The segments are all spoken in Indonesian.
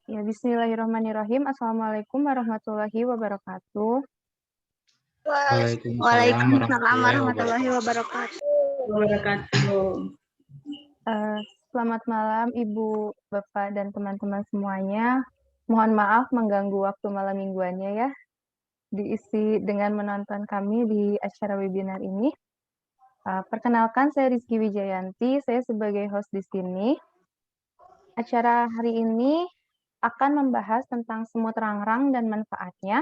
Ya, bismillahirrahmanirrahim. Assalamualaikum warahmatullahi wabarakatuh. Waalaikumsalam warahmatullahi wabarakatuh. Selamat malam Ibu, Bapak, dan teman-teman semuanya. Mohon maaf mengganggu waktu malam mingguannya ya, diisi dengan menonton kami di acara webinar ini. Perkenalkan, saya Rizky Wijayanti, saya sebagai host di sini. Acara hari ini akan membahas tentang semut rangrang dan manfaatnya,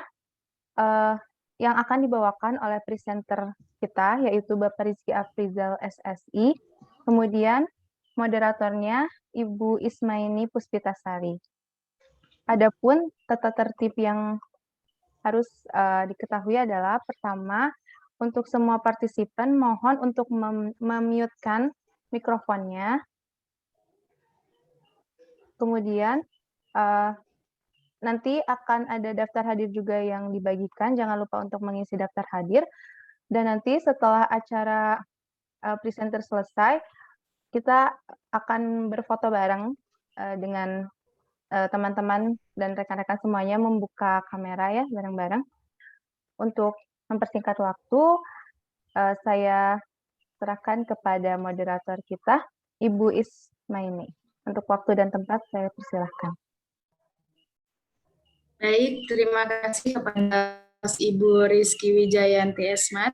yang akan dibawakan oleh presenter kita, yaitu Bapak Rizky Afrizal SSI, kemudian moderatornya Ibu Ismaini Puspitasari. Adapun tata tertib yang harus diketahui adalah, pertama, untuk semua partisipan mohon untuk mem-mute-kan mikrofonnya. Kemudian nanti akan ada daftar hadir juga yang dibagikan, jangan lupa untuk mengisi daftar hadir. Dan nanti setelah acara presenter selesai, kita akan berfoto bareng dengan teman-teman dan rekan-rekan semuanya, membuka kamera ya bareng-bareng. Untuk mempersingkat waktu, saya serahkan kepada moderator kita, Ibu Ismaini. Untuk waktu dan tempat saya persilahkan. Baik, terima kasih kepada Ibu Rizky Wijayanti Esmat.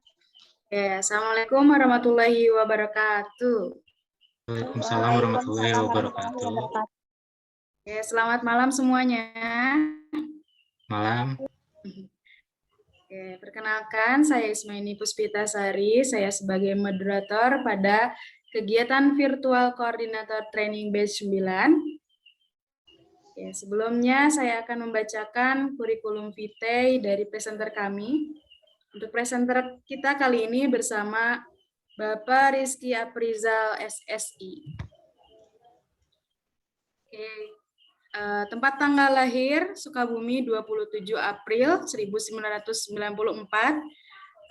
Assalamualaikum warahmatullahi wabarakatuh. Waalaikumsalam warahmatullahi wabarakatuh. Selamat malam semuanya. Malam. Perkenalkan, saya Ismaini Puspitasari. Saya sebagai moderator pada kegiatan virtual koordinator training batch 9. Sebelumnya saya akan membacakan kurikulum vitae dari presenter kami. Untuk presenter kita kali ini bersama Bapak Rizky Afrizal SSI. Tempat tanggal lahir Sukabumi 27 April 1994,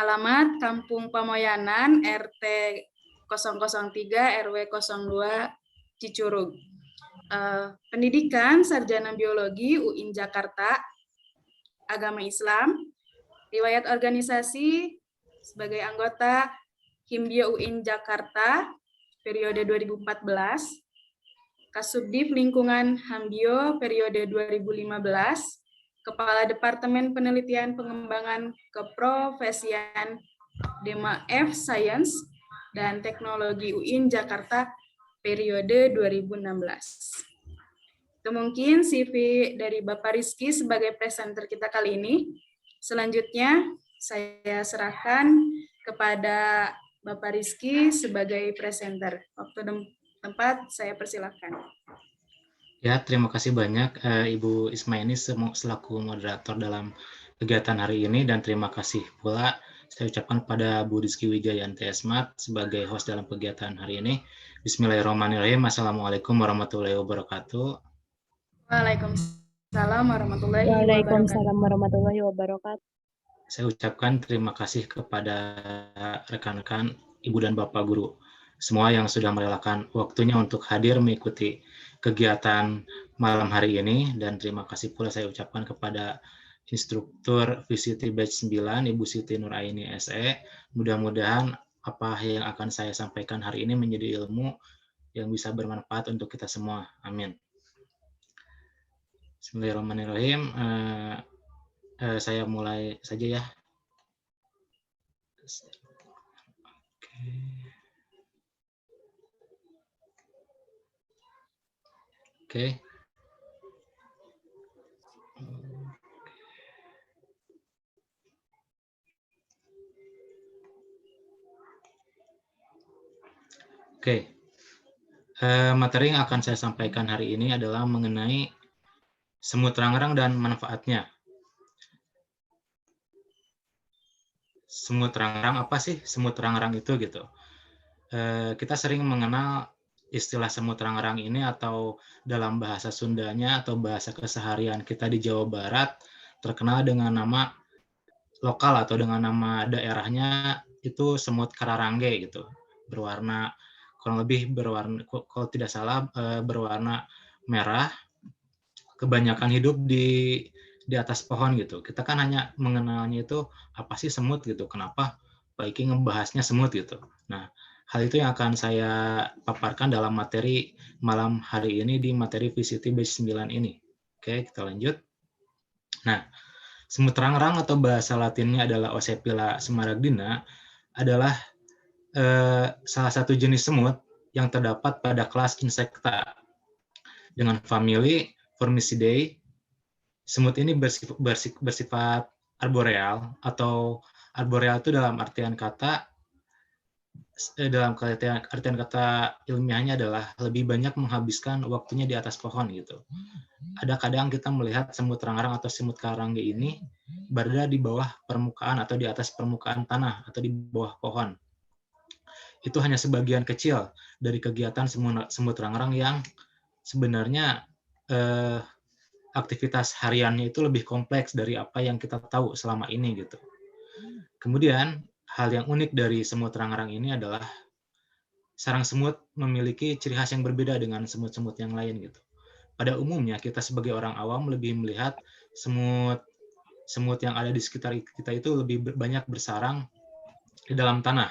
alamat Kampung Pamoyanan RT 003 RW 02 Cicurug. Pendidikan sarjana biologi UIN Jakarta, agama Islam, riwayat organisasi sebagai anggota Himbio UIN Jakarta periode 2014. Kasubdif Lingkungan Hambio periode 2015, Kepala Departemen Penelitian Pengembangan Keprofesian Dema F Science dan Teknologi UIN Jakarta periode 2016. Itu mungkin CV dari Bapak Rizky sebagai presenter kita kali ini. Selanjutnya saya serahkan kepada Bapak Rizky sebagai presenter. Waktu dan tempat saya persilahkan. Ya, terima kasih banyak Ibu Ismaini selaku moderator dalam kegiatan hari ini, dan terima kasih pula saya ucapkan pada Bu Rizky Wijayanti Esmat sebagai host dalam kegiatan hari ini. Bismillahirrahmanirrahim. Assalamualaikum warahmatullahi wabarakatuh. Waalaikumsalam warahmatullahi wabarakatuh. Waalaikumsalam warahmatullahi wabarakatuh. Saya ucapkan terima kasih kepada rekan-rekan, Ibu dan Bapak Guru semua yang sudah merelakan waktunya untuk hadir mengikuti kegiatan malam hari ini, dan terima kasih pula saya ucapkan kepada instruktur VCT Batch 9, Ibu Siti Nuraini SE. Mudah-mudahan apa yang akan saya sampaikan hari ini menjadi ilmu yang bisa bermanfaat untuk kita semua. Amin. Bismillahirrahmanirrahim. Saya mulai saja ya. Oke. Materi yang akan saya sampaikan hari ini adalah mengenai semut rangrang dan manfaatnya. Semut rangrang, apa sih semut rangrang itu gitu? Kita sering mengenal istilah semut rangrang ini, atau dalam bahasa Sundanya atau bahasa keseharian kita di Jawa Barat terkenal dengan nama lokal atau dengan nama daerahnya itu semut kararangge gitu. Berwarna kurang lebih berwarna, kalau tidak salah berwarna merah. kebanyakan hidup di atas pohon gitu. Kita kan hanya mengenalnya itu apa sih semut gitu. Kenapa Pak Iki ngebahasnya semut gitu. Nah, hal itu yang akan saya paparkan dalam materi malam hari ini di materi VCT Batch 9 ini. Oke, kita lanjut. Nah, semut rangrang atau bahasa latinnya adalah Ocephala smaragdina adalah salah satu jenis semut yang terdapat pada kelas Insecta dengan famili Formicidae. Semut ini bersifat arboreal, atau arboreal itu dalam artian kata ilmiahnya adalah lebih banyak menghabiskan waktunya di atas pohon gitu. Ada kadang kita melihat semut rangrang atau semut karangga ini berada di bawah permukaan atau di atas permukaan tanah atau di bawah pohon. Itu hanya sebagian kecil dari kegiatan semut rangrang yang sebenarnya aktivitas hariannya itu lebih kompleks dari apa yang kita tahu selama ini gitu. Kemudian hal yang unik dari semut rangrang ini adalah sarang semut memiliki ciri khas yang berbeda dengan semut-semut yang lain gitu. Pada umumnya kita sebagai orang awam lebih melihat semut yang ada di sekitar kita itu lebih banyak bersarang di dalam tanah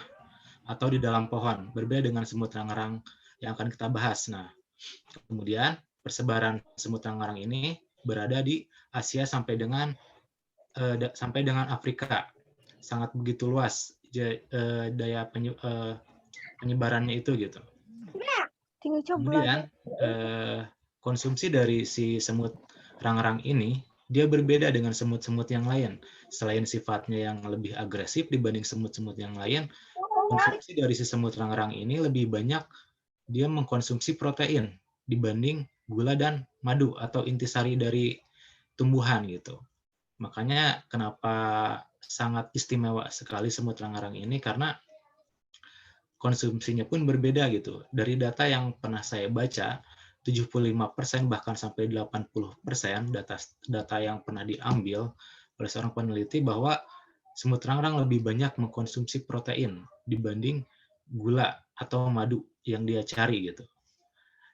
atau di dalam pohon, berbeda dengan semut rangrang yang akan kita bahas. Nah, kemudian persebaran semut rangrang ini berada di Asia sampai dengan Afrika. Sangat begitu luas daya penyebarannya itu gitu. Kemudian konsumsi dari si semut rangrang ini dia berbeda dengan semut-semut yang lain. Selain sifatnya yang lebih agresif dibanding semut-semut yang lain, konsumsi dari si semut rangrang ini lebih banyak dia mengkonsumsi protein dibanding gula dan madu atau intisari dari tumbuhan gitu. Makanya kenapa sangat istimewa sekali semut rangrang ini, karena konsumsinya pun berbeda gitu. Dari data yang pernah saya baca, 75% bahkan sampai 80% data yang pernah diambil oleh seorang peneliti bahwa semut rangrang lebih banyak mengkonsumsi protein dibanding gula atau madu yang dia cari gitu.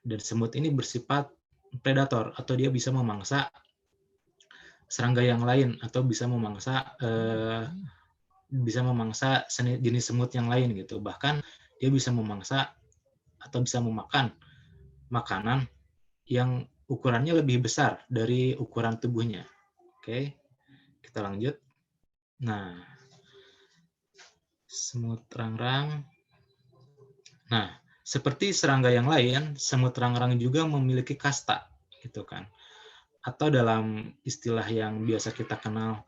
Dan semut ini bersifat predator atau dia bisa memangsa serangga yang lain atau bisa memangsa jenis semut yang lain gitu. Bahkan dia bisa memangsa atau bisa memakan makanan yang ukurannya lebih besar dari ukuran tubuhnya. Oke, kita lanjut. Nah, semut rangrang. Nah, seperti serangga yang lain, semut rangrang juga memiliki kasta, gitu kan. Atau dalam istilah yang biasa kita kenal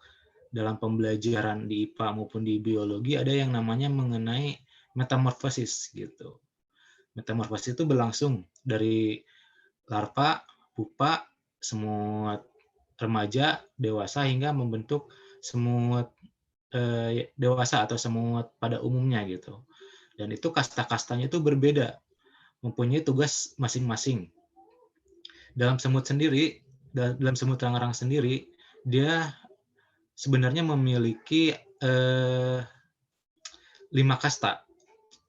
dalam pembelajaran di IPA maupun di biologi, ada yang namanya mengenai metamorfosis gitu. Metamorfosis itu berlangsung dari larva, pupa, semut remaja, dewasa hingga membentuk semut dewasa atau semut pada umumnya gitu. Dan itu kasta-kastanya itu berbeda, mempunyai tugas masing-masing. Dalam semut rangrang sendiri, dia sebenarnya memiliki 5 kasta.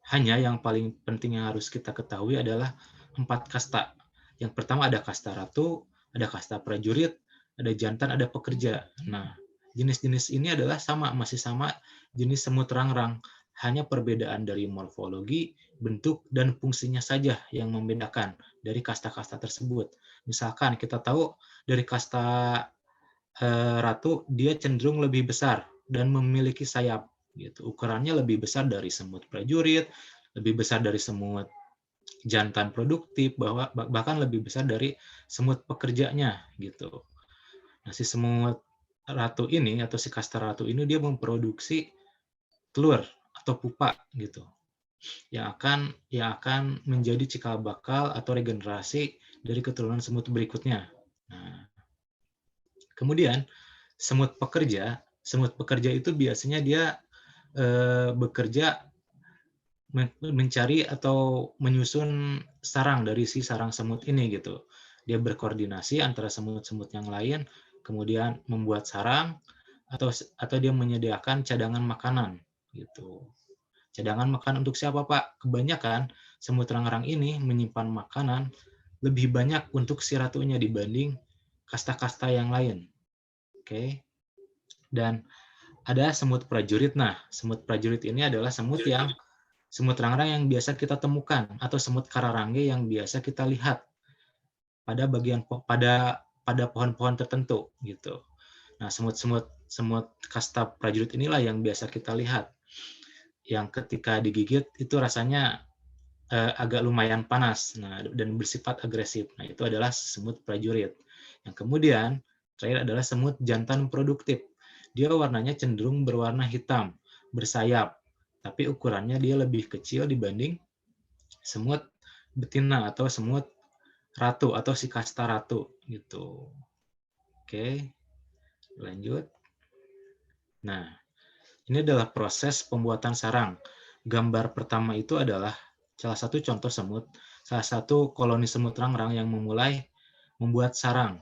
Hanya yang paling penting yang harus kita ketahui adalah 4 kasta. Yang pertama ada kasta ratu, ada kasta prajurit, ada jantan, ada pekerja. Nah, jenis-jenis ini adalah masih sama jenis semut rangrang. Hanya perbedaan dari morfologi, bentuk, dan fungsinya saja yang membedakan dari kasta-kasta tersebut. Misalkan kita tahu dari kasta ratu, dia cenderung lebih besar dan memiliki sayap. Gitu. Ukurannya lebih besar dari semut prajurit, lebih besar dari semut jantan produktif, bahkan lebih besar dari semut pekerjanya. Gitu. Nah, si semut ratu ini atau si kasta ratu ini dia memproduksi telur atau pupa gitu, yang akan menjadi cikal bakal atau regenerasi dari keturunan semut berikutnya. Nah, kemudian semut pekerja itu biasanya dia bekerja mencari atau menyusun sarang dari si sarang semut ini gitu. Dia berkoordinasi antara semut-semut yang lain, kemudian membuat sarang atau dia menyediakan cadangan makanan gitu. Cadangan makanan untuk siapa, Pak? Kebanyakan semut rangrang ini menyimpan makanan lebih banyak untuk si ratunya dibanding kasta-kasta yang lain. Oke. Dan ada semut prajurit. Nah, semut prajurit ini adalah semut rangrang yang biasa kita temukan, atau semut kararangge yang biasa kita lihat pada pohon-pohon tertentu gitu. Nah, semut kasta prajurit inilah yang biasa kita lihat, yang ketika digigit itu rasanya agak lumayan panas, nah, dan bersifat agresif. Nah, itu adalah semut prajurit. Yang kemudian terakhir adalah semut jantan produktif. Dia warnanya cenderung berwarna hitam, bersayap, tapi ukurannya dia lebih kecil dibanding semut betina atau semut ratu atau si kasta ratu gitu. Oke, lanjut. Nah, ini adalah proses pembuatan sarang. Gambar pertama itu adalah salah satu contoh semut, salah satu koloni semut rangrang yang memulai membuat sarang.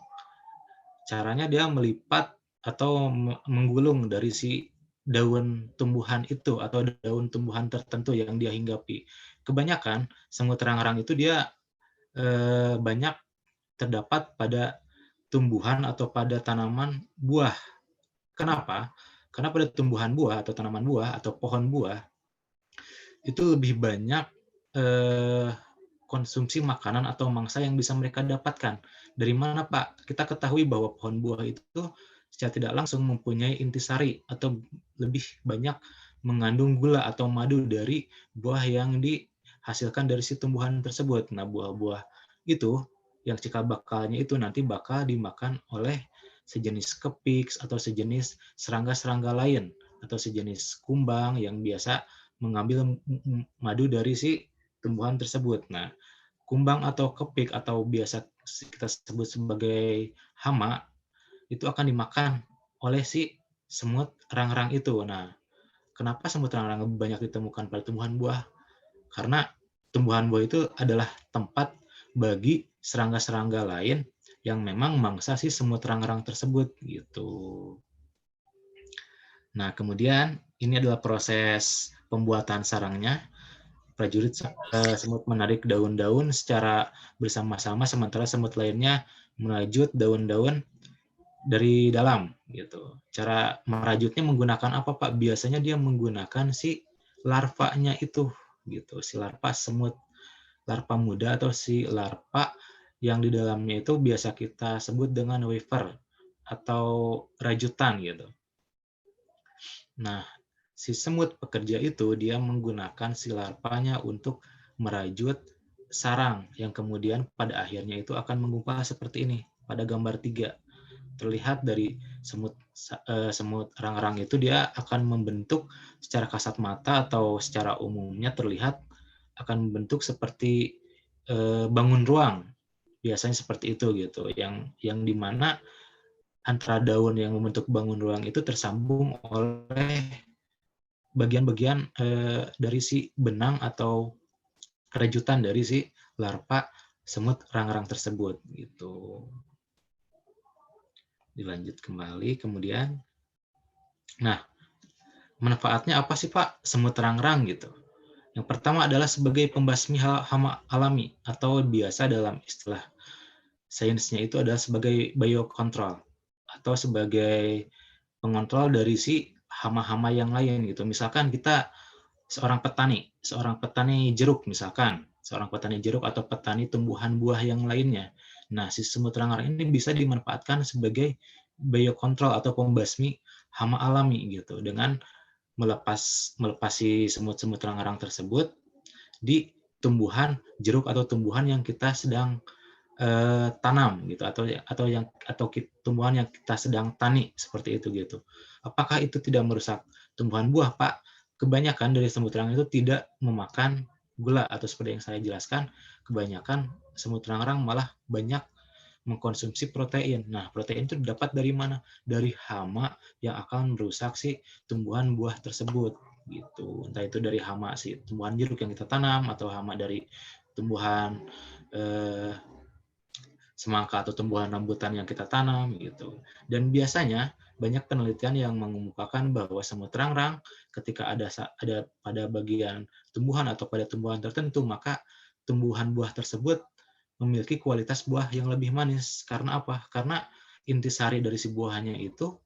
Caranya dia melipat atau menggulung dari si daun tumbuhan itu atau daun tumbuhan tertentu yang dia hinggapi. Kebanyakan semut rangrang itu dia banyak terdapat pada tumbuhan atau pada tanaman buah. Kenapa? Karena pada tumbuhan buah atau tanaman buah atau pohon buah itu lebih banyak konsumsi makanan atau mangsa yang bisa mereka dapatkan. Dari mana, Pak? Kita ketahui bahwa pohon buah itu secara tidak langsung mempunyai intisari atau lebih banyak mengandung gula atau madu dari buah yang dihasilkan dari si tumbuhan tersebut. Nah, buah-buah itu yang cikal bakalnya itu nanti bakal dimakan oleh sejenis kepik atau sejenis serangga-serangga lain atau sejenis kumbang yang biasa mengambil madu dari si tumbuhan tersebut. Nah, kumbang atau kepik atau biasa kita sebut sebagai hama itu akan dimakan oleh si semut rangrang itu. Nah, kenapa semut rangrang banyak ditemukan pada tumbuhan buah? Karena tumbuhan buah itu adalah tempat bagi serangga-serangga lain yang memang mangsa si semut rangrang tersebut gitu. Nah, kemudian ini adalah proses pembuatan sarangnya. Prajurit semut menarik daun-daun secara bersama-sama, sementara semut lainnya merajut daun-daun dari dalam gitu. Cara merajutnya menggunakan apa, Pak? Biasanya dia menggunakan si larvanya itu gitu. Si larva semut, larva muda atau si larva yang di dalamnya itu biasa kita sebut dengan weaver atau rajutan gitu. Nah, si semut pekerja itu dia menggunakan si larvanya untuk merajut sarang yang kemudian pada akhirnya itu akan menggumpal seperti ini pada gambar 3. Terlihat dari semut rangrang itu dia akan membentuk secara kasat mata atau secara umumnya terlihat akan membentuk seperti bangun ruang. Biasanya seperti itu gitu. Yang dimana antara daun yang membentuk bangun ruang itu tersambung oleh bagian-bagian dari si benang atau rajutan dari si larva semut rangrang tersebut gitu. Dilanjut kembali kemudian. Nah, manfaatnya apa sih, Pak, semut rangrang gitu? Yang pertama adalah sebagai pembasmi hama alami atau biasa dalam istilah sainsnya itu adalah sebagai biokontrol atau sebagai pengontrol dari si hama-hama yang lain gitu. Misalkan kita seorang petani jeruk misalkan, seorang petani jeruk atau petani tumbuhan buah yang lainnya. Nah, si semut rangrang ini bisa dimanfaatkan sebagai biokontrol atau pembasmi hama alami gitu dengan melepas si semut-semut rangrang tersebut di tumbuhan jeruk atau tumbuhan yang kita sedang tanam gitu atau tumbuhan yang kita sedang tani seperti itu gitu. Apakah itu tidak merusak tumbuhan buah, Pak? Kebanyakan dari semut rangrang itu tidak memakan gula atau seperti yang saya jelaskan, kebanyakan semut rangrang malah banyak mengkonsumsi protein. Nah, protein itu didapat dari mana? Dari hama yang akan merusak si tumbuhan buah tersebut gitu. Entah itu dari hama si tumbuhan jeruk yang kita tanam atau hama dari tumbuhan semangka atau tumbuhan rambutan yang kita tanam gitu. Dan biasanya banyak penelitian yang mengemukakan bahwa semut rangrang ketika ada pada bagian tumbuhan atau pada tumbuhan tertentu, maka tumbuhan buah tersebut memiliki kualitas buah yang lebih manis. Karena apa? Karena intisari dari si buahnya itu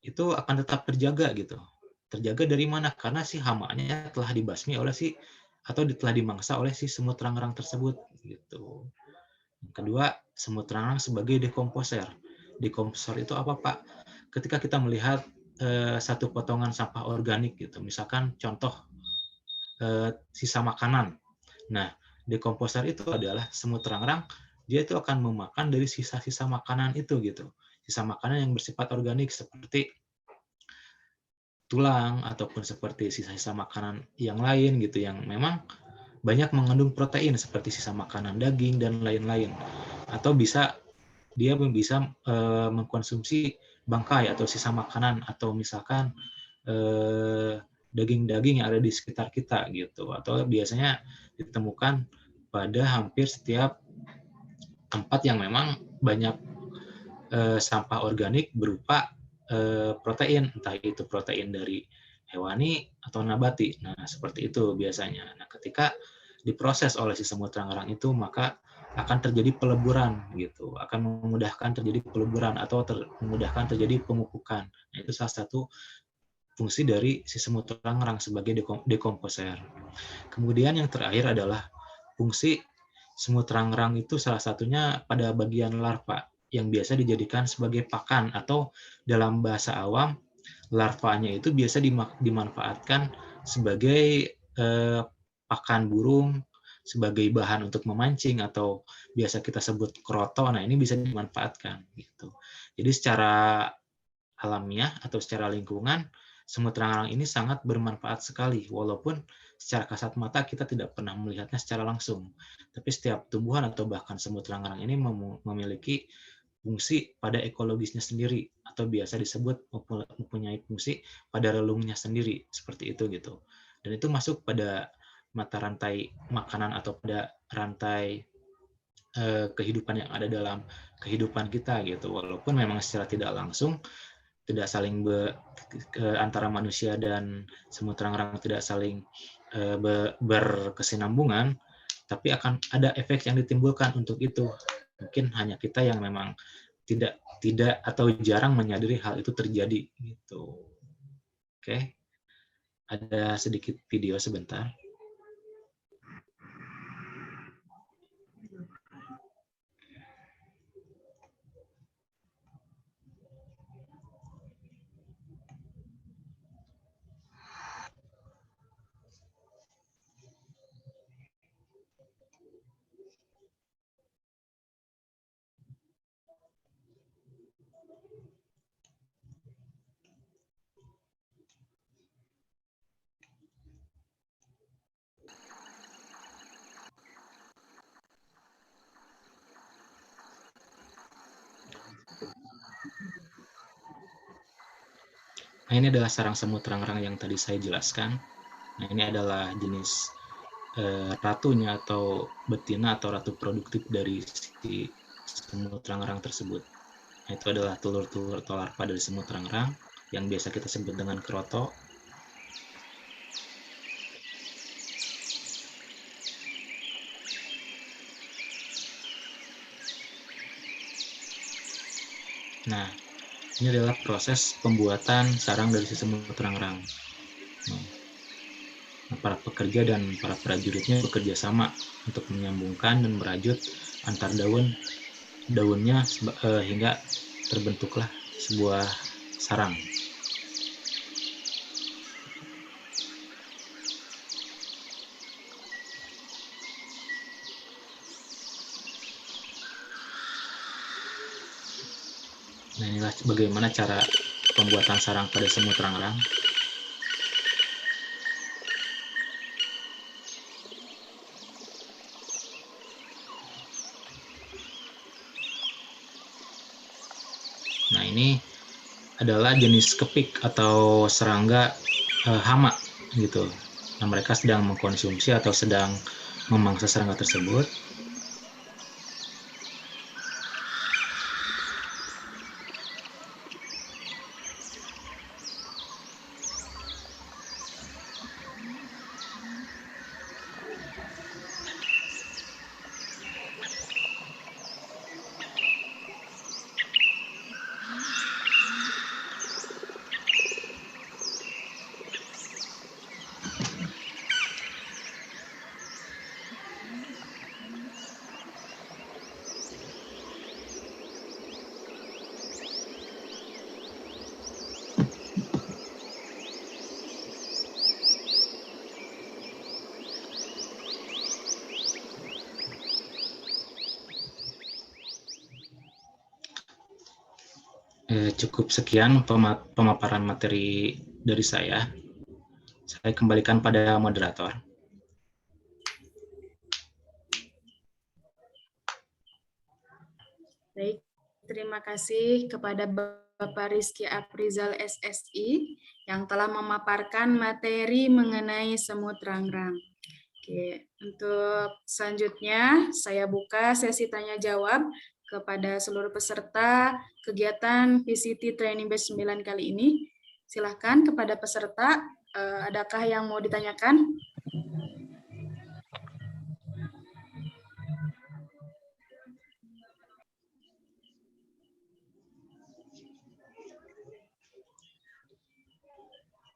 akan tetap terjaga gitu. Terjaga dari mana? Karena si hamanya telah dibasmi oleh atau telah dimangsa oleh si semut rangrang tersebut gitu. Yang kedua, semut rangrang sebagai dekomposer. Dekomposer itu apa, Pak? Ketika kita melihat satu potongan sampah organik gitu, misalkan contoh sisa makanan. Nah, dekomposer itu adalah semut rangrang, dia itu akan memakan dari sisa-sisa makanan itu gitu. Sisa makanan yang bersifat organik seperti tulang ataupun seperti sisa-sisa makanan yang lain gitu yang memang banyak mengandung protein seperti sisa makanan daging dan lain-lain. Atau dia bisa mengkonsumsi bangkai atau sisa makanan atau misalkan daging-daging yang ada di sekitar kita gitu, atau biasanya ditemukan pada hampir setiap tempat yang memang banyak sampah organik berupa protein, entah itu protein dari hewani atau nabati. Nah, seperti itu biasanya. Nah, ketika diproses oleh si semut rangrang itu, maka akan terjadi peleburan gitu, akan memudahkan terjadi peleburan atau memudahkan terjadi pemupukan. Nah, itu salah satu fungsi dari si semut rangrang sebagai dekomposer. Kemudian yang terakhir adalah fungsi semut rangrang itu salah satunya pada bagian larva yang biasa dijadikan sebagai pakan atau dalam bahasa awam larvanya itu biasa dimanfaatkan sebagai pakan burung, sebagai bahan untuk memancing atau biasa kita sebut kroto. Nah, ini bisa dimanfaatkan gitu. Jadi secara alamiah atau secara lingkungan semut rangrang ini sangat bermanfaat sekali, walaupun secara kasat mata kita tidak pernah melihatnya secara langsung. Tapi setiap tumbuhan atau bahkan semut rangrang ini memiliki fungsi pada ekologisnya sendiri, atau biasa disebut mempunyai fungsi pada relungnya sendiri, seperti itu gitu. Dan itu masuk pada mata rantai makanan atau pada rantai kehidupan yang ada dalam kehidupan kita gitu, walaupun memang secara tidak langsung tidak saling antara manusia dan semut rangrang tidak saling berkesinambungan, tapi akan ada efek yang ditimbulkan untuk itu. Mungkin hanya kita yang memang tidak atau jarang menyadari hal itu terjadi gitu. Oke. Ada sedikit video sebentar. Nah, ini adalah sarang semut rangrang yang tadi saya jelaskan. Nah, ini adalah jenis ratunya atau betina atau ratu produktif dari si semut rangrang tersebut. Nah, itu adalah telur-telur atau larva dari semut rangrang yang biasa kita sebut dengan kroto. Nah, ini adalah proses pembuatan sarang dari si semut rangrang. Nah, para pekerja dan para prajuritnya bekerja sama untuk menyambungkan dan merajut antar daunnya hingga terbentuklah sebuah sarang. Nah, inilah bagaimana cara pembuatan sarang pada semut rangrang. Nah, ini adalah jenis kepik atau serangga hama gitu. Nah, mereka sedang mengkonsumsi atau sedang memangsa serangga tersebut. Cukup sekian pemaparan materi dari saya. Saya kembalikan pada moderator. Baik, terima kasih kepada Bapak Rizky Aprizal SSI yang telah memaparkan materi mengenai semut rangrang. Oke, untuk selanjutnya saya buka sesi tanya jawab kepada seluruh peserta kegiatan PCT Training Batch 9 kali ini. Silakan kepada peserta, adakah yang mau ditanyakan?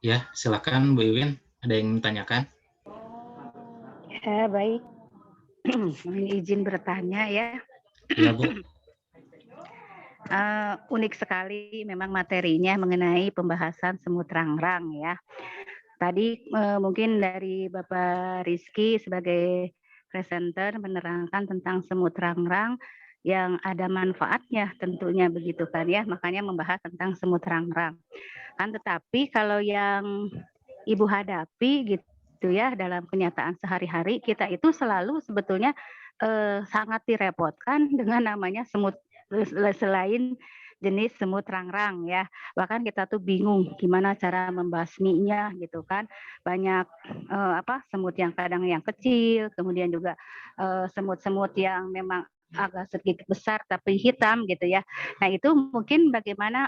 Ya, silakan Bu Iwin, ada yang ditanyakan? Ya, baik. Mohon izin bertanya ya. Iya, Bu. Unik sekali memang materinya mengenai pembahasan semut rangrang ya. Tadi mungkin dari Bapak Rizky sebagai presenter menerangkan tentang semut rangrang yang ada manfaatnya tentunya begitu kan ya. Makanya membahas tentang semut rangrang. Kan tetapi kalau yang Ibu hadapi gitu ya dalam kenyataan sehari-hari, kita itu selalu sebetulnya sangat direpotkan dengan namanya semut, selain jenis semut rangrang ya. Bahkan kita tuh bingung gimana cara membasminya gitu kan. Banyak semut yang kadang yang kecil, kemudian juga semut-semut yang memang agak sedikit besar tapi hitam gitu ya. Nah itu mungkin bagaimana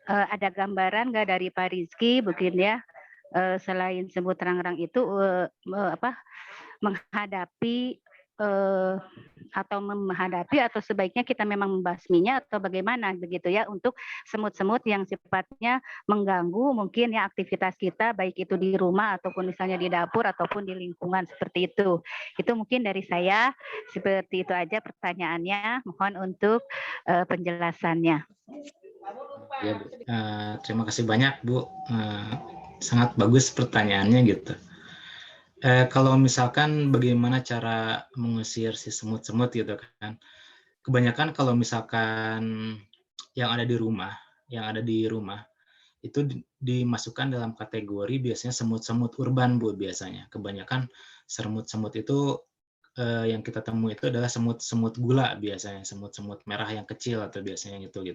ada gambaran nggak dari Pak Rizky mungkin ya, selain semut rangrang itu menghadapi atau sebaiknya kita memang membasminya atau bagaimana begitu ya untuk semut-semut yang sifatnya mengganggu mungkin ya aktivitas kita baik itu di rumah ataupun misalnya di dapur ataupun di lingkungan seperti itu. Itu mungkin dari saya seperti itu aja pertanyaannya. Mohon untuk penjelasannya. Ya, Bu. Terima kasih banyak, Bu. Sangat bagus pertanyaannya gitu. Kalau misalkan bagaimana cara mengusir si semut-semut gitu kan. Kebanyakan kalau misalkan yang ada di rumah itu dimasukkan dalam kategori biasanya semut-semut urban, Bu, biasanya. Kebanyakan semut-semut itu yang kita temui itu adalah semut-semut gula biasanya, semut-semut merah yang kecil atau biasanya gitu.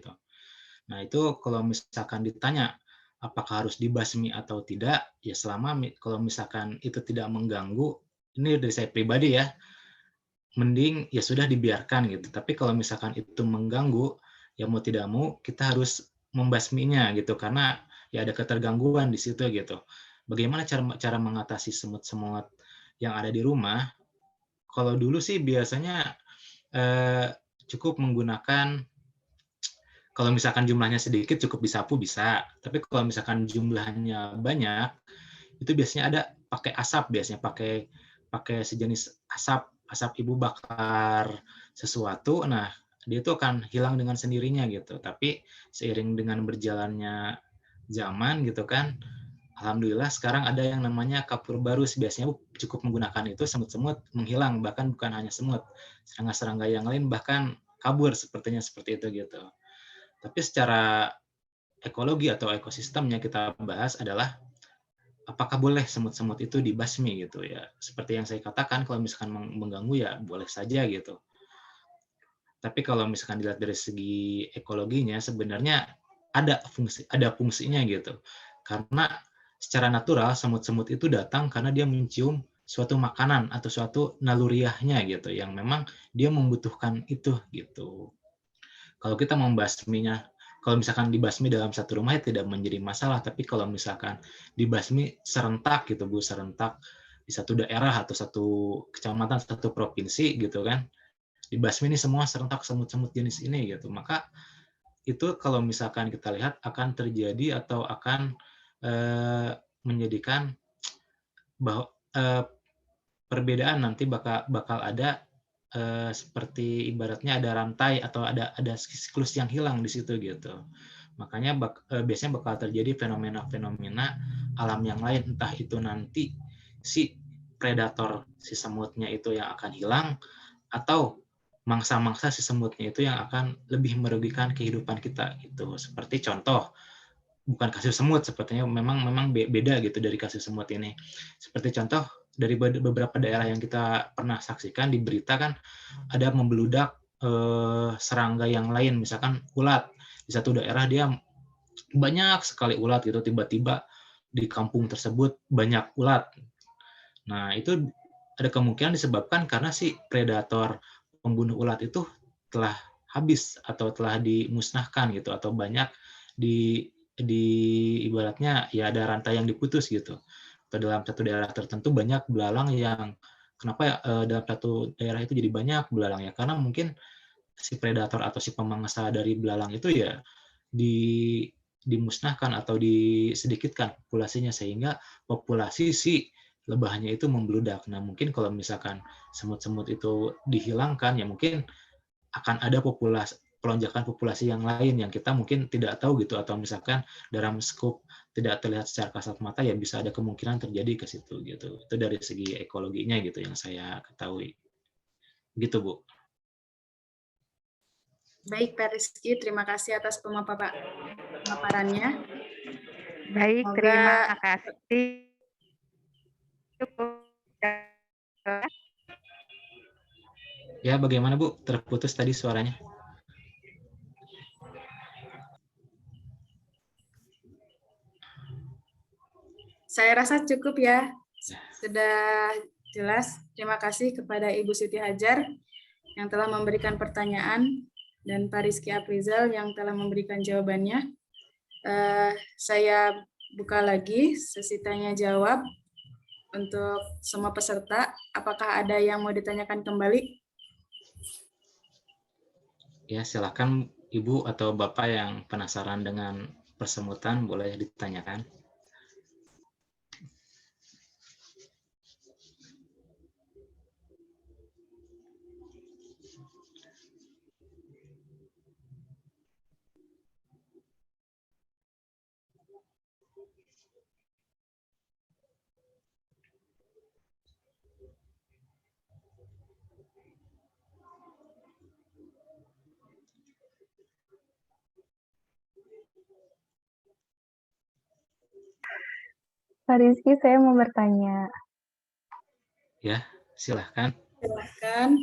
Nah, itu kalau misalkan ditanya apakah harus dibasmi atau tidak, ya selama kalau misalkan itu tidak mengganggu, ini dari saya pribadi ya, mending ya sudah dibiarkan gitu. Tapi kalau misalkan itu mengganggu, ya mau tidak mau kita harus membasminya gitu, karena ya ada ketergangguan di situ gitu. Bagaimana cara mengatasi semut-semut yang ada di rumah? Kalau dulu sih biasanya cukup menggunakan, kalau misalkan jumlahnya sedikit cukup disapu bisa, tapi kalau misalkan jumlahnya banyak itu biasanya ada pakai asap, biasanya pakai sejenis asap ibu bakar sesuatu. Nah, dia itu akan hilang dengan sendirinya gitu. Tapi seiring dengan berjalannya zaman gitu kan, alhamdulillah sekarang ada yang namanya kapur barus, biasanya cukup menggunakan itu semut-semut menghilang, bahkan bukan hanya semut, serangga-serangga yang lain bahkan kabur sepertinya seperti itu gitu. Tapi secara ekologi atau ekosistemnya kita bahas adalah apakah boleh semut-semut itu dibasmi gitu ya. Seperti yang saya katakan, kalau misalkan mengganggu ya boleh saja gitu. Tapi kalau misalkan dilihat dari segi ekologinya sebenarnya ada fungsinya gitu. Karena secara natural semut-semut itu datang karena dia mencium suatu makanan atau suatu naluriahnya gitu yang memang dia membutuhkan itu gitu. Kalau kita membasminya, kalau misalkan dibasmi dalam satu rumah ya tidak menjadi masalah, tapi kalau misalkan dibasmi serentak gitu Bu, serentak di satu daerah atau satu kecamatan, satu provinsi gitu kan, dibasmi ini semua serentak semut-semut jenis ini gitu, maka itu kalau misalkan kita lihat akan terjadi atau akan menjadikan bahwa perbedaan nanti bakal ada seperti ibaratnya ada rantai atau ada siklus yang hilang di situ gitu. Makanya biasanya bakal terjadi fenomena-fenomena alam yang lain, entah itu nanti si predator si semutnya itu yang akan hilang, atau mangsa-mangsa si semutnya itu yang akan lebih merugikan kehidupan kita gitu. Seperti contoh, bukan kasus semut sepertinya memang beda gitu dari kasus semut ini. Seperti contoh dari beberapa daerah yang kita pernah saksikan di berita kan ada membeludak serangga yang lain, misalkan ulat. Di satu daerah dia banyak sekali ulat gitu, tiba-tiba di kampung tersebut banyak ulat. Nah, itu ada kemungkinan disebabkan karena si predator pembunuh ulat itu telah habis atau telah dimusnahkan gitu, atau banyak di ibaratnya ya ada rantai yang diputus gitu. Atau dalam satu daerah tertentu banyak belalang yang kenapa ya dalam satu daerah itu jadi banyak belalang ya, karena mungkin si predator atau si pemangsa dari belalang itu ya dimusnahkan atau disedikitkan populasinya, sehingga populasi si lebahnya itu membludak. Nah, mungkin kalau misalkan semut-semut itu dihilangkan, ya mungkin akan ada pelonjakan populasi yang lain yang kita mungkin tidak tahu gitu, atau misalkan dalam skop tidak terlihat secara kasat mata, ya bisa ada kemungkinan terjadi ke situ gitu. Itu dari segi ekologinya gitu yang saya ketahui. Gitu, Bu. Baik, Pak Rizky, terima kasih atas pemaparannya. Baik, Semoga terima kasih. Cukup. Ya, bagaimana Bu? Terputus tadi suaranya. saya rasa cukup ya. Sudah jelas. Terima kasih kepada Ibu Siti Hajar yang telah memberikan pertanyaan dan Pak Rizky Aprizal yang telah memberikan jawabannya. Saya buka lagi sesi tanya jawab untuk semua peserta. Apakah ada yang mau ditanyakan kembali? Ya, silakan Ibu atau Bapak yang penasaran dengan persemutan boleh ditanyakan. Pak Rizky, saya mau bertanya. Ya, silahkan. Silakan.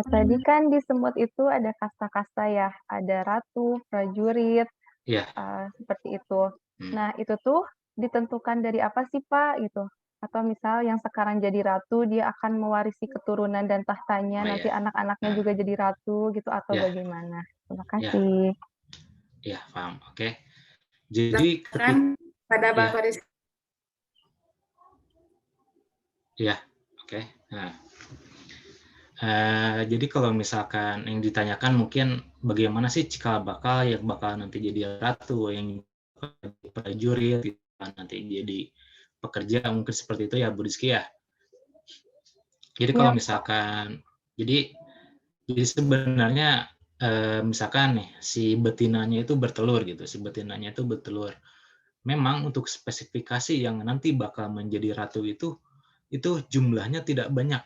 Tadi kan di semut itu ada kasta-kasta ya, ada ratu, prajurit, Ya. seperti itu. Nah, itu tuh ditentukan dari apa sih Pak gitu? Atau misal yang sekarang jadi ratu, dia akan mewarisi keturunan dan tahtanya, nanti anak-anaknya juga jadi ratu gitu, atau bagaimana? Terima kasih. Ya, paham. Oke. Jadi kan pada Bapak Rizky. Ya, oke. Nah, jadi kalau misalkan yang ditanyakan mungkin bagaimana sih cikal bakal yang bakal nanti jadi ratu, yang prajurit, nanti jadi pekerja, mungkin seperti itu ya Bu Rizky ya. Jadi kalau misalkan, jadi sebenarnya misalkan nih si betinanya itu bertelur gitu, memang untuk spesifikasi yang nanti bakal menjadi ratu itu jumlahnya tidak banyak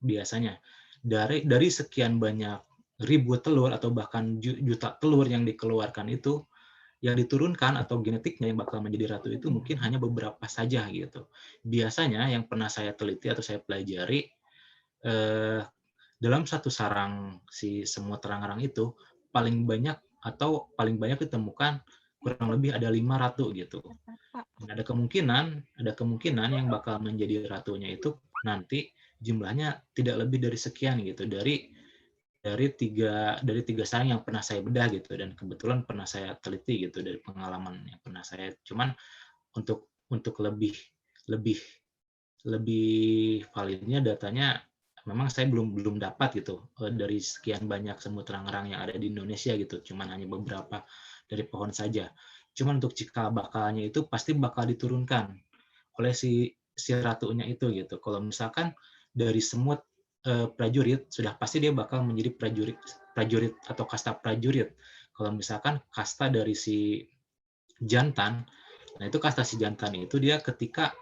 biasanya. Dari sekian banyak ribu telur atau bahkan juta telur yang dikeluarkan itu, yang diturunkan atau genetiknya yang bakal menjadi ratu itu mungkin hanya beberapa saja gitu. Biasanya yang pernah saya teliti atau saya pelajari, dalam satu sarang si semut terang-terang itu paling banyak ditemukan kurang lebih ada 5 ratu gitu. Dan ada kemungkinan yang bakal menjadi ratunya itu nanti jumlahnya tidak lebih dari sekian gitu, dari tiga sarang yang pernah saya bedah gitu, dan kebetulan pernah saya teliti gitu dari pengalaman yang pernah saya. Cuman untuk lebih validnya datanya memang saya belum dapat gitu dari sekian banyak semut terang-terang yang ada di Indonesia gitu, cuman hanya beberapa dari pohon saja. Cuman untuk cikal bakalnya itu pasti bakal diturunkan oleh si ratunya itu gitu. Kalau misalkan dari semut prajurit, sudah pasti dia bakal menjadi prajurit atau kasta prajurit. Kalau misalkan kasta dari si jantan, nah itu kasta si jantan itu dia ketika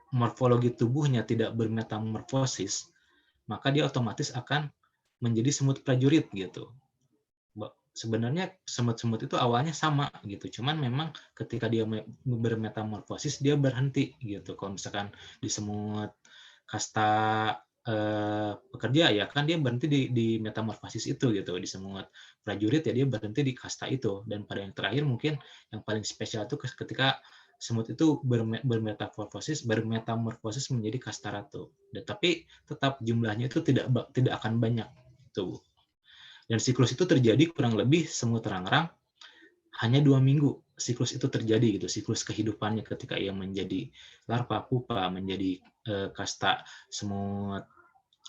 morfologi tubuhnya tidak bermetamorfosis, maka dia otomatis akan menjadi semut prajurit gitu. Sebenarnya semut-semut itu awalnya sama gitu, cuman memang ketika dia bermetamorfosis dia berhenti gitu. Kalau misalkan di semut kasta pekerja ya kan dia berhenti di metamorfosis itu gitu. Di semut prajurit ya dia berhenti di kasta itu. Dan pada yang terakhir mungkin yang paling spesial itu ketika semut itu bermetamorfosis menjadi kasta ratu. Tapi tetap jumlahnya itu tidak akan banyak tuh. Dan siklus itu terjadi kurang lebih semut rangrang hanya 2 minggu. Siklus itu terjadi gitu, siklus kehidupannya ketika ia menjadi larva, pupa, menjadi kasta semut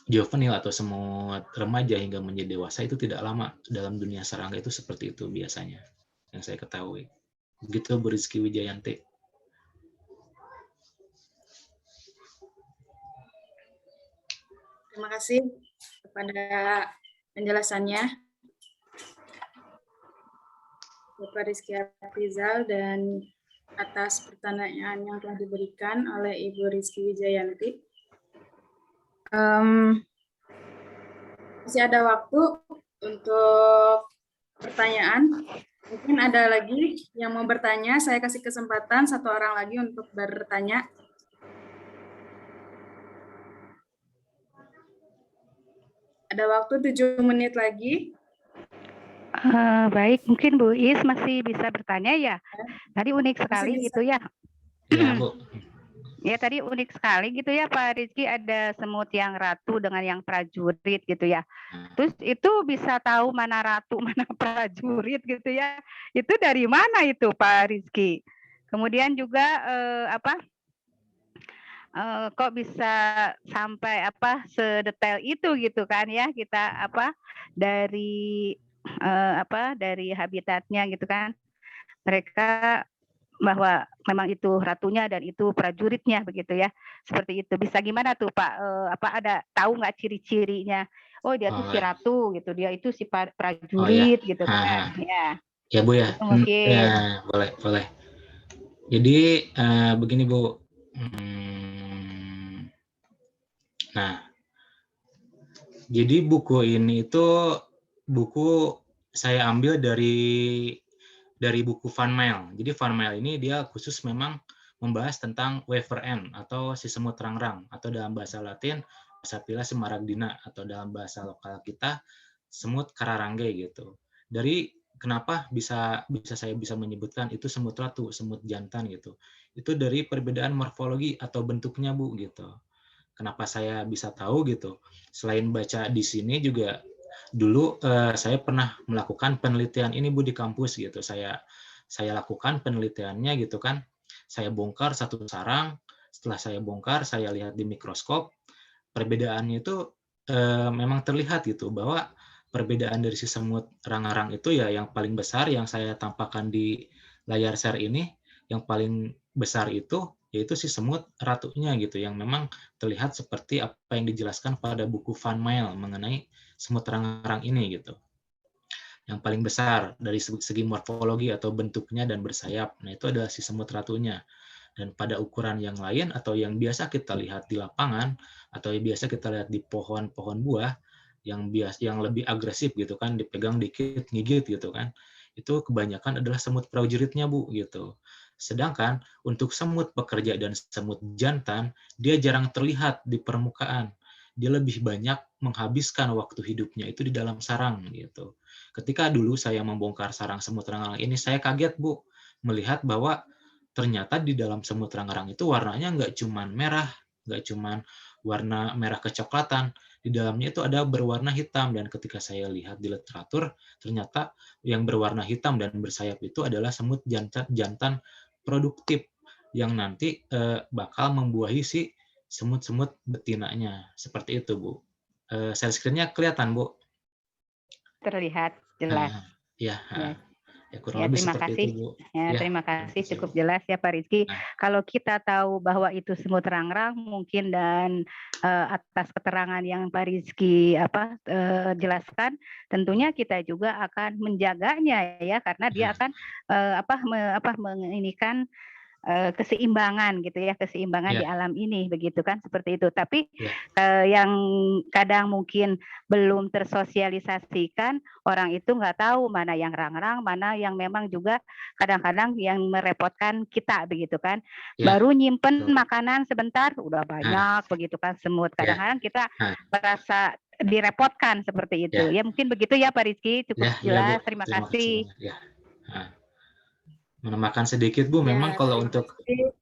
juvenil atau semut remaja hingga menjadi dewasa itu tidak lama. Dalam dunia serangga itu seperti itu biasanya, yang saya ketahui. Begitu Bu Rizky Wijayanti. Terima kasih kepada penjelasannya Bapak Rizky Aprizal dan atas pertanyaan yang telah diberikan oleh Ibu Rizky Wijayanti. Masih ada waktu untuk pertanyaan. Mungkin ada lagi yang mau bertanya, saya kasih kesempatan 1 orang lagi untuk bertanya. Ada waktu 7 menit lagi. Baik, mungkin Bu Is masih bisa bertanya ya. Tadi unik sekali bisa. gitu ya. Ya, Bu. Ya tadi unik sekali gitu ya Pak Rizky, ada semut yang ratu dengan yang prajurit gitu ya. Terus itu bisa tahu mana ratu mana prajurit gitu ya. Itu dari mana itu Pak Rizky? Kemudian juga kok bisa sampai sedetail itu gitu kan ya, kita dari dari habitatnya gitu kan. Mereka bahwa memang itu ratunya dan itu prajuritnya begitu ya, seperti itu. Bisa gimana tuh Pak? Ada tahu nggak ciri-cirinya? Oh dia tuh si ratu gitu, dia itu si prajurit gitu kan? Ya. Ya Bu ya. Itu mungkin. Ya, boleh. Jadi begini Bu. Nah, jadi buku ini itu buku saya ambil dari buku Van Melle. Jadi Van Melle ini dia khusus memang membahas tentang Wyvern atau si semut rangrang, atau dalam bahasa Latin Sapila smaragdina, atau dalam bahasa lokal kita semut kararangge gitu. Dari kenapa bisa saya bisa menyebutkan itu semut ratu, semut jantan gitu. Itu dari perbedaan morfologi atau bentuknya Bu gitu. Kenapa saya bisa tahu gitu? Selain baca di sini juga dulu saya pernah melakukan penelitian ini Bu di kampus gitu. Saya lakukan penelitiannya gitu kan. Saya bongkar satu sarang. Setelah saya bongkar, saya lihat di mikroskop. Perbedaannya itu memang terlihat gitu bahwa perbedaan dari si semut rangarang itu ya yang paling besar yang saya tampakkan di layar share ini, yang paling besar itu yaitu si semut ratunya gitu, yang memang terlihat seperti apa yang dijelaskan pada buku Van Melle mengenai semut rangarang ini gitu. Yang paling besar dari segi morfologi atau bentuknya dan bersayap, nah itu adalah si semut ratunya. Dan pada ukuran yang lain atau yang biasa kita lihat di lapangan atau yang biasa kita lihat di pohon-pohon buah yang lebih agresif gitu kan, dipegang dikit ngigit gitu kan, itu kebanyakan adalah semut prajuritnya Bu gitu. Sedangkan untuk semut pekerja dan semut jantan dia jarang terlihat di permukaan. Dia lebih banyak menghabiskan waktu hidupnya itu di dalam sarang gitu. Ketika dulu saya membongkar sarang semut rangrang ini, saya kaget Bu melihat bahwa ternyata di dalam semut rangrang itu warnanya nggak cuman merah, nggak cuman warna merah kecoklatan, di dalamnya itu ada berwarna hitam. Dan ketika saya lihat di literatur, ternyata yang berwarna hitam dan bersayap itu adalah semut jantan produktif yang nanti bakal membuahi si semut-semut betinanya. Seperti itu Bu. Share screen-nya kelihatan Bu? Terlihat jelas. Ya, kurang Ya, lebih terima seperti kasih. itu Bu. Terima kasih, cukup jelas ya Pak Rizky. Kalau kita tahu bahwa itu semut rangrang mungkin, dan atas keterangan yang Pak Rizky jelaskan, tentunya kita juga akan menjaganya ya, karena dia akan menginikan keseimbangan gitu ya, keseimbangan di Ya, alam ini begitu kan, seperti itu. Tapi ya, yang kadang mungkin belum tersosialisasikan, orang itu nggak tahu mana yang rangrang, mana yang memang juga kadang-kadang yang merepotkan kita begitu kan. ya, Baru nyimpen betul. makanan sebentar udah Nah, banyak begitu kan semut. ya, Kadang-kadang kita nah, merasa direpotkan seperti itu. ya, Ya mungkin begitu ya Pak Rizky, ya, cukup ya Bu. jelas. Terima Terima kasih kasih. banyak. Ya, nah, menambahkan sedikit Bu, memang Ya, kalau terima kasih.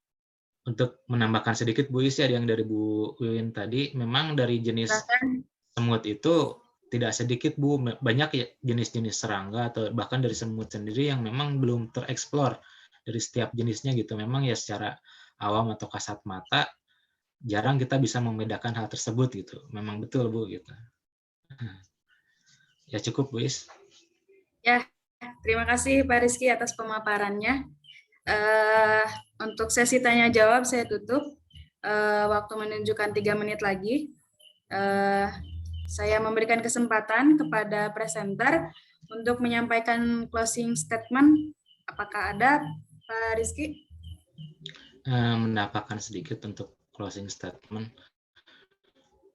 untuk menambahkan sedikit Bu Isi, ada yang dari Bu Wiwin tadi, memang dari jenis Silakan. semut itu tidak sedikit Bu, banyak ya jenis-jenis serangga atau bahkan dari semut sendiri yang memang belum tereksplor dari setiap jenisnya gitu. Memang ya secara awam atau kasat mata jarang kita bisa membedakan hal tersebut gitu. Memang betul Bu gitu. Ya cukup Bu Is. Ya, terima kasih Pak Rizky atas pemaparannya. Untuk sesi tanya jawab saya tutup. Waktu menunjukkan 3 menit lagi. Saya memberikan kesempatan kepada presenter untuk menyampaikan closing statement. Apakah ada Pak Rizky? Mendapatkan sedikit untuk closing statement.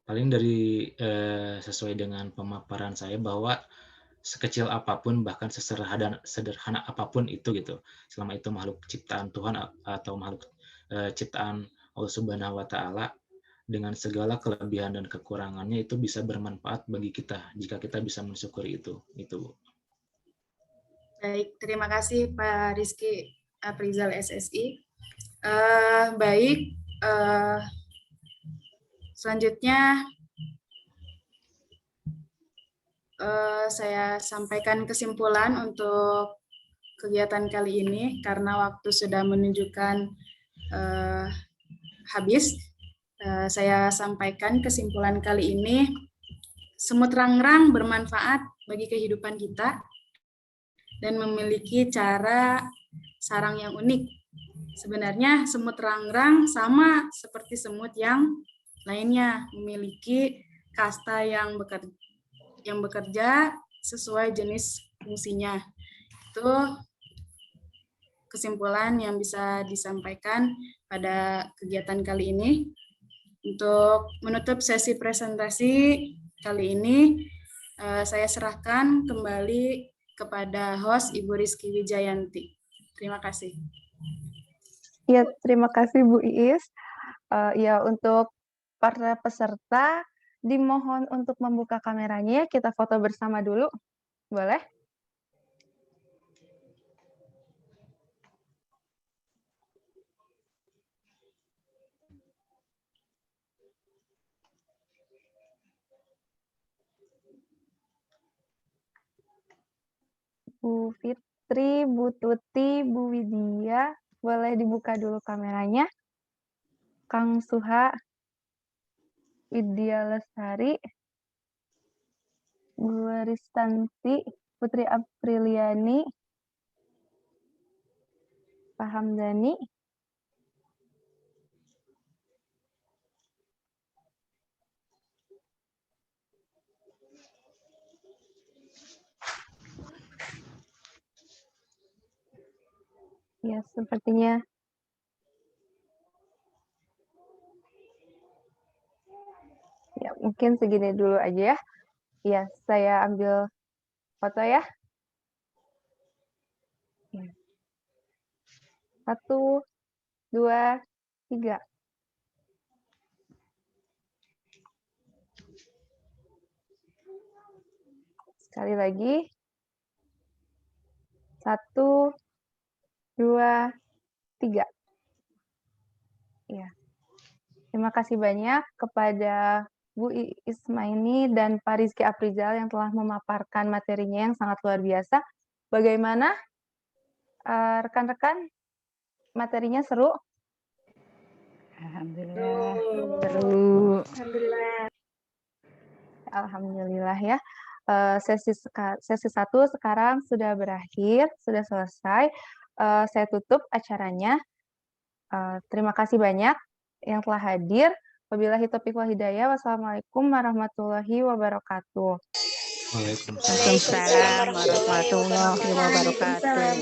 Paling dari sesuai dengan pemaparan saya bahwa sekecil apapun bahkan sederhana apapun itu gitu, selama itu makhluk ciptaan Tuhan atau makhluk ciptaan Allah Subhanahu wa taala, dengan segala kelebihan dan kekurangannya itu bisa bermanfaat bagi kita jika kita bisa mensyukuri itu. Itu. Baik, terima kasih Pak Rizky Aprizal SSI. Baik, selanjutnya saya sampaikan kesimpulan untuk kegiatan kali ini karena waktu sudah menunjukkan habis. Saya sampaikan kesimpulan kali ini, semut rangrang bermanfaat bagi kehidupan kita dan memiliki cara sarang yang unik. Sebenarnya semut rangrang sama seperti semut yang lainnya, memiliki kasta yang bekerja sesuai jenis fungsinya. Itu kesimpulan yang bisa disampaikan pada kegiatan kali ini. Untuk menutup sesi presentasi kali ini, saya serahkan kembali kepada host Ibu Rizky Wijayanti. Terima kasih. Ya, terima kasih Bu Iis. Ya, untuk para peserta dimohon untuk membuka kameranya, kita foto bersama dulu. Boleh? Bu Fitri, Bu Tuti, Bu Widya, boleh dibuka dulu kameranya. Kang Suha, Widya Lestari, Bu Ristanti, Putri Apriliani, Pak Hamdani. Ya, sepertinya ya mungkin segini dulu aja ya. Ya, saya ambil foto ya. 1, 2, 3. Sekali lagi. 1, 2, 3. Ya. Terima kasih banyak kepada Bu Ismaini dan Pak Rizky Aprizal yang telah memaparkan materinya yang sangat luar biasa. Bagaimana rekan-rekan? Materinya seru? Alhamdulillah. Alhamdulillah. Alhamdulillah ya. Sesi 1 sekarang sudah berakhir, sudah selesai. Saya tutup acaranya. Terima kasih banyak yang telah hadir. Wabillahi taufiq wal hidayah. Wassalamualaikum warahmatullahi wabarakatuh. Waalaikumsalam warahmatullahi wabarakatuh.